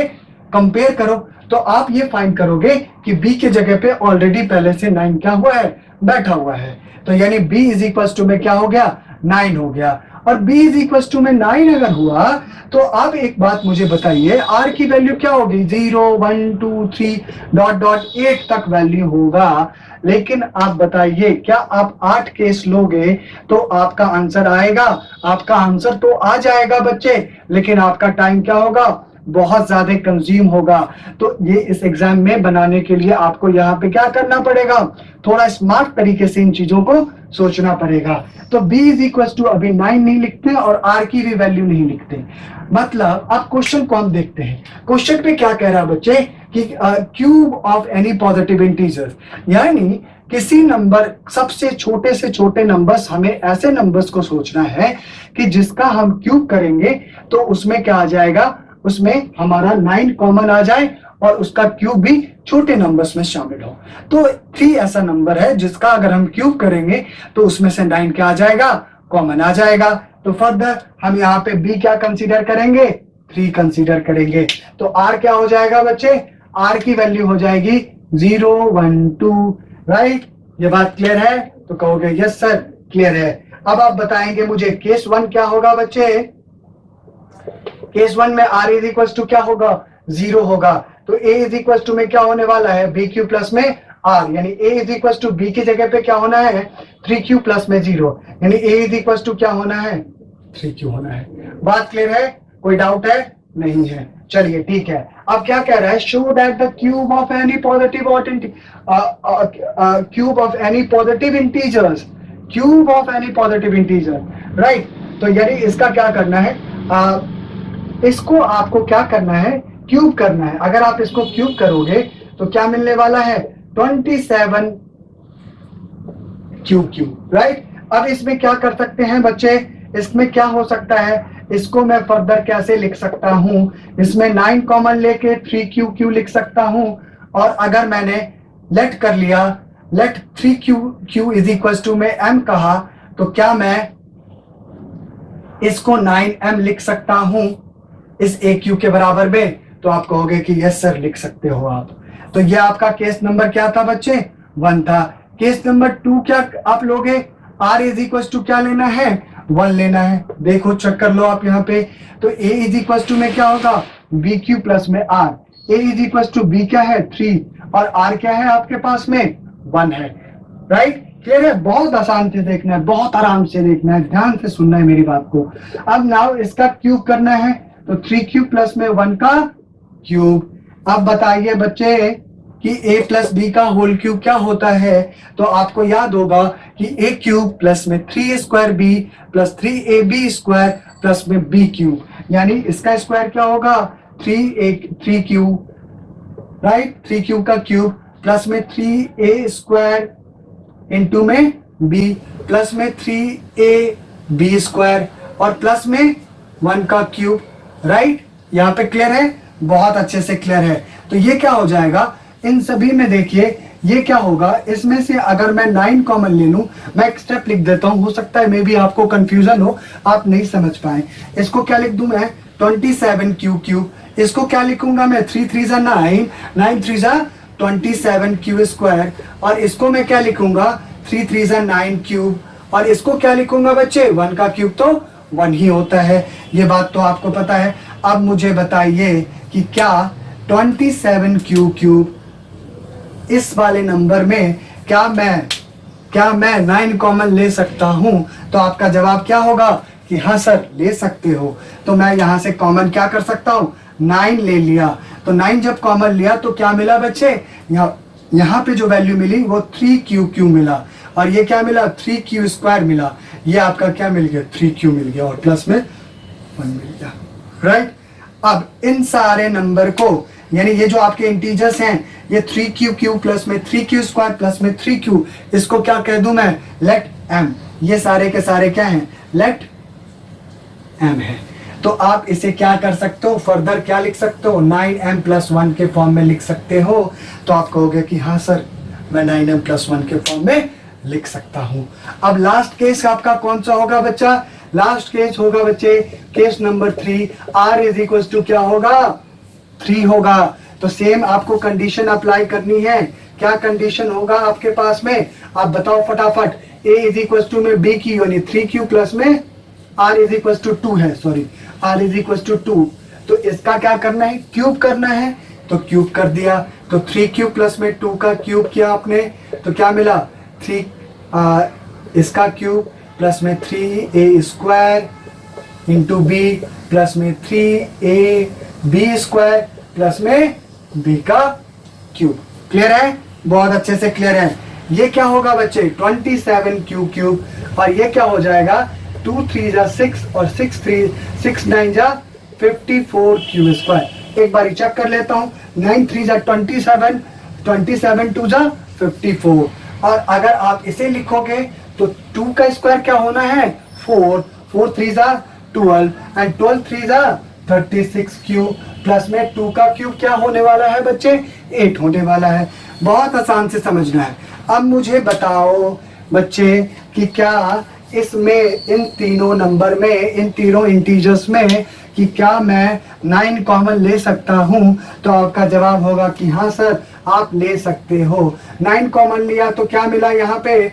कंपेयर करो, तो आप ये फाइंड करोगे कि b के जगह पे ऑलरेडी पहले से 9 क्या हुआ है? बैठा हुआ है। तो यानी b इज इक्वल टू में क्या हो गया? 9 हो गया। और b इज इक्वल टू में 9 अगर हुआ तो आप एक बात मुझे बताइए, r की वैल्यू क्या होगी? 0 1 2 3 8 तक वैल्यू होगा। लेकिन आप बताइए क्या आप 8 केस लोगे तो आपका आंसर आएगा? आपका आंसर तो आ जाएगा बच्चे, लेकिन आपका टाइम क्या होगा? बहुत ज्यादा कंज्यूम होगा। तो ये इस एग्जाम में बनाने के लिए आपको यहाँ पे क्या करना पड़ेगा? थोड़ा स्मार्ट तरीके से इन चीजों को सोचना पड़ेगा। तो b इज इक्वल टू अभी 9 नहीं लिखते और r की भी वैल्यू नहीं लिखते। मतलब अब क्वेश्चन को हम देखते हैं। क्वेश्चन पे क्या कह रहा है बच्चे कि cube of any positive integers, यानी किसी नंबर सबसे छोटे से छोटे नंबर्स, हमें ऐसे नंबर्स को सोचना है कि जिसका हम क्यूब करेंगे तो उसमें क्या आ जाएगा? उसमें हमारा 9 कॉमन आ जाए और उसका क्यूब भी छोटे नंबर्स में शामिल हो। तो 3 ऐसा नंबर है जिसका अगर हम क्यूब करेंगे तो उसमें से 9 क्या आ जाएगा, कॉमन आ जाएगा। तो फर्दर हम यहाँ पे b क्या कंसीडर करेंगे, 3 कंसीडर करेंगे। तो r क्या हो जाएगा बच्चे, r की वैल्यू हो जाएगी 0 1 2, राइट। ये बात क्लियर है? तो कहोगे यस सर क्लियर है। अब आप बताएंगे मुझे केस 1 क्या होगा बच्चे। केस 1 में r इज इक्वल टू क्या होगा, 0 होगा। तो a इज इक्वल टू में क्या होने वाला है, बी क्यू प्लस में r, यानी a is equal to b की जगह पे क्या होना है, 3q प्लस में 0, यानी a इज इक्वल टू क्या होना है, 3q होना है। बात क्लियर है, कोई डाउट है? नहीं है। चलिए ठीक है। अब क्या कह रहा है, show that the cube of any positive cube of any positive integers, cube of any positive integer, right. तो यानी इसका क्या करना है, इसको आपको क्या करना है, क्यूब करना है। अगर आप इसको क्यूब करोगे तो क्या मिलने वाला है, 27 क्यूब, राइट। अब इसमें क्या कर सकते हैं बच्चे, इसमें क्या हो सकता है, इसको मैं फर्दर कैसे लिख सकता हूं, इसमें 9 कॉमन लेके 3q लिख सकता हूं। और अगर मैंने लेट कर लिया, let 3q is equal to में m कहा, तो क्या मैं इसको 9m लिख सकता हूं इस AQ के बराबर में? तो आप कहोगे कि यस सर लिख सकते हो आप। तो ये आपका केस नंबर क्या था बच्चे, 1 था। केस नंबर 2 क्या आप लोगे, r इज इक्वल टू क्या लेना है, 1 लेना है। देखो चेक कर लो आप यहाँ पे। तो a इज इक्वल टू में क्या होगा, BQ प्लस में r, a is equal to b क्या है 3, और r क्या है आपके पास में 1 है, राइट। क्लियर है? बहुत आसान से देखना है, बहुत आराम से देखना है, ध्यान से सुनना है मेरी बात को। अब नाउ इसका क्यूब करना है, तो 3q प्लस में 1 का क्यूब। अब बताइए बच्चे कि a प्लस बी का होल क्यूब क्या होता है। तो आपको याद होगा कि a क्यूब प्लस में 3a² plus 3ab square plus में b क्यूब, यानी इसका स्क्वायर क्या होगा 3q, राइट, 3q का क्यूब प्लस में 3a² इंटू में b प्लस में 3ab स्क्वायर और प्लस में 1 का क्यूब, राइट। यहाँ पे क्लियर है, बहुत अच्छे से क्लियर है। तो ये क्या हो जाएगा, इन सभी में देखिए ये क्या होगा, इसमें से अगर मैं 9 कॉमन ले लूं, मैं एक स्टेप लिख देता हूं, हो सकता है मे भी आपको कंफ्यूजन हो, आप नहीं समझ पाए। इसको क्या लिख दूं मैं, 27 क्यूब। इसको क्या लिखूंगा मैं, 3 3 जा 9, 9 3 जा 27 क्यू स्क्वायर, और इसको मैं क्या लिखूंगा 3 3 जा 9 क्यूब, और इसको क्या लिखूंगा बच्चे, 1 का क्यूब तो 1 ही होता है। ये बात तो आपको पता है। अब मुझे बताइए कि क्या 27 क्यूब इस वाले नंबर में क्या मैं 9 कॉमन ले सकता हूं? तो आपका जवाब क्या होगा कि हाँ सर ले सकते हो। तो मैं यहां से कॉमन क्या कर सकता हूं, 9 ले लिया। तो 9 जब कॉमन लिया तो क्या मिला बच्चे, यहाँ पे जो वैल्यू मिली वो 3q मिला, और ये क्या मिला 3q स्क्वायर मिला। ये आपका क्या मिल गया, 3q मिल गया, और प्लस में 1 मिल गया, राइट। अब इन सारे नंबर को, यानी ये जो आपके इंटीजर्स हैं, ये 3q प्लस में 3q स्क्वायर प्लस में 3q, इसको क्या कह दूं मैं, लेट m। ये सारे के सारे क्या हैं, लेट m है। तो आप इसे क्या कर सकते हो, फर्दर क्या लिख सकते हो, 9m प्लस 1 के फॉर्म में लिख सकते हो। तो आप कहोगे कि हाँ सर मैं 9m प्लस 1 के फॉर्म में लिख सकता हूं। अब लास्ट केस आपका कौन सा होगा बच्चा, लास्ट केस होगा बच्चे case number 3, r is equal to क्या होगा, 3 होगा। तो सेम आपको कंडीशन अप्लाई करनी है। क्या कंडीशन होगा आपके पास में, आप बताओ फटाफट। a इज इक्वल टू में b की, यानी 3q प्लस में r इज इक्वल टू 2 है, sorry r is equal to 2। तो इसका क्या करना है, क्यूब करना है, तो क्यूब कर दिया। तो 3q प्लस में 2 का क्यूब किया आपने, तो क्या मिला 3 इसका क्यूब प्लस में 3a square into b plus में 3ab स्क्वायर प्लस में b का क्यूब। क्लियर है, बहुत अच्छे से क्लियर है। ये क्या होगा बच्चे 27 क्यूब, और ये क्या हो जाएगा 2 3 जा 6 और 6 9 जा 54 क्यू स्क्वायर। एक बार चेक कर लेता हूँ, 9 3 जा 27, 27 2 जा 54, और अगर आप इसे लिखोगे तो 2 का स्क्वायर क्या होना है 4, 4 3 जा 12 एंड 12 3 जा 36 क्यूब प्लस में 2 का क्यूब क्या होने वाला है बच्चे, 8 होने वाला है। बहुत आसान से समझना है। अब मुझे बताओ बच्चे कि क्या इसमें इन तीनों नंबर में, इन तीनों इंटीजर्स में कि क्या मैं 9 कॉमन ले सकता हूं? तो आपका जवाब होगा कि हाँ सर आप ले सकते हो। 9 कॉमन लिया तो क्या मिला, यहाँ पे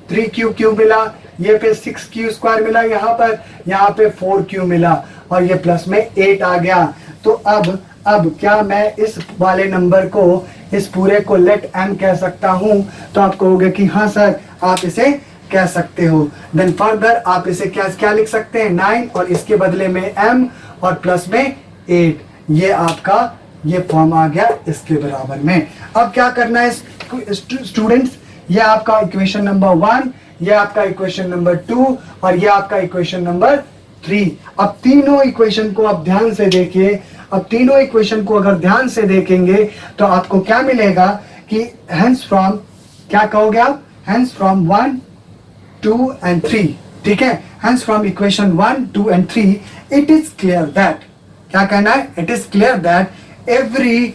3 क्यू क्यू मिला, ये पे 6 क्यू स्क्वायर मिला, यहाँ पे 4 क्यू मिला और ये प्लस में 8 आ गया। तो अब क्या मैं इस वाले नंबर को, इस पूरे को लेट m कह सकता हूं? तो आप कहोगे कि हाँ सर आप इसे कह सकते हो। देन फर्दर आप इसे क्या लिख सकते हैं, 9 और इसके बदले में m और प्लस में 8। ये आपका ये फॉर्म आ गया इसके बराबर में। अब क्या करना है स्टूडेंट्स, ये आपका इक्वेशन नंबर 1, ये आपका इक्वेशन नंबर 2 और ये आपका इक्वेशन नंबर 3। अब तीनों इक्वेशन को आप ध्यान से देखिए। अब तीनों इक्वेशन को अगर ध्यान से देखेंगे तो आपको क्या मिलेगा कि हेंस फ्रॉम, क्या कहोगे आप, हेंस फ्रॉम 1, 2 एंड 3, ठीक है। Hence from equation 1, 2 and 3 it is clear that, क्या कहना है, it is clear that every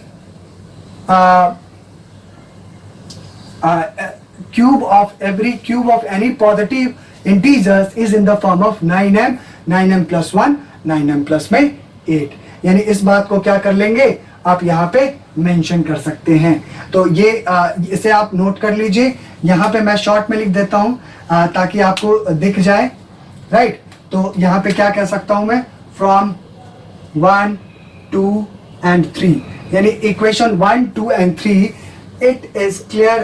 cube of any positive integers is in the form of 9m, 9m plus 1, 9m plus में 8। यानी इस बात को क्या कर लेंगे, आप यहाँ पे मेंशन कर सकते हैं। तो ये इसे आप नोट कर लीजिए। यहाँ पे मैं शॉर्ट में लिख देता हूँ ताकि आपको दिख जाए, राइट। तो यहाँ पे क्या कह सकता हूँ मैं, फ्रॉम 1, 2 एंड 3, यानी equation 1, 2 and 3 it is clear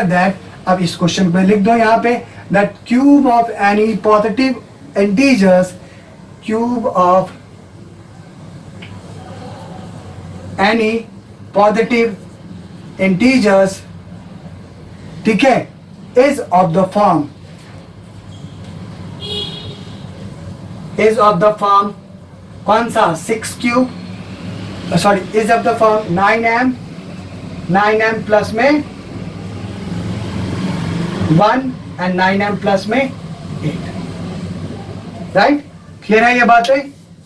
that अब इस क्वेश्चन में लिख दो यहाँ पे, that cube of any positive integers, cube of any positive integers, ठीक है, is of the form कौन सा, 6 cube, sorry, is of the form 9m plus में 1 एंड 9m प्लस में 8, राइट। क्लियर है ये बातें?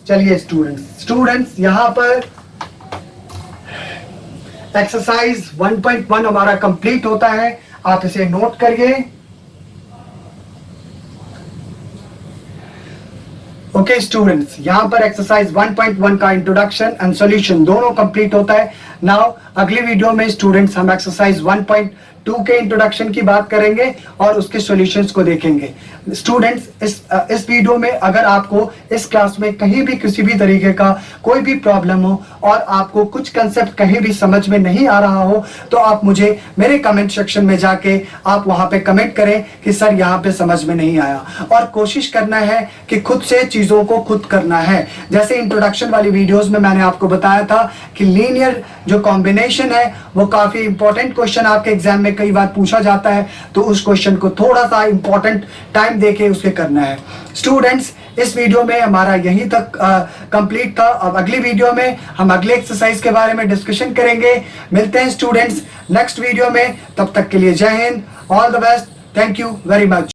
चलिए स्टूडेंट्स यहां पर एक्सरसाइज 1.1 हमारा कंप्लीट होता है। आप इसे नोट करिए। ओके स्टूडेंट्स, यहां पर एक्सरसाइज 1.1 का इंट्रोडक्शन एंड सॉल्यूशन दोनों कंप्लीट होता है। नाउ अगली वीडियो में स्टूडेंट्स हम एक्सरसाइज 1.2 के इंट्रोडक्शन की बात करेंगे और उसके सॉल्यूशंस को देखेंगे। स्टूडेंट्स इस वीडियो में अगर आपको इस क्लास में कहीं भी किसी भी तरीके का कोई भी प्रॉब्लम हो और आपको कुछ कंसेप्ट कहीं भी समझ में नहीं आ रहा हो तो आप मुझे मेरे कमेंट सेक्शन में जाके आप वहां पे कमेंट करें कि सर यहाँ पे समझ में नहीं आया, और कोशिश करना है कि खुद से चीजों को खुद करना है। जैसे इंट्रोडक्शन वाली वीडियोस में मैंने आपको बताया था कि लीनियर जो कॉम्बिनेशन है वो काफी इंपॉर्टेंट क्वेश्चन आपके एग्जाम में कई बार पूछा जाता है, तो उस क्वेश्चन को थोड़ा सा इंपॉर्टेंट टाइम देके उसके करना है। स्टूडेंट्स इस वीडियो में हमारा यहीं तक कंप्लीट था। अब अगली वीडियो में हम अगले एक्सरसाइज के बारे में डिस्कशन करेंगे। मिलते हैं स्टूडेंट्स नेक्स्ट वीडियो में, तब तक के लिए जय Hind, all the best, thank you very much.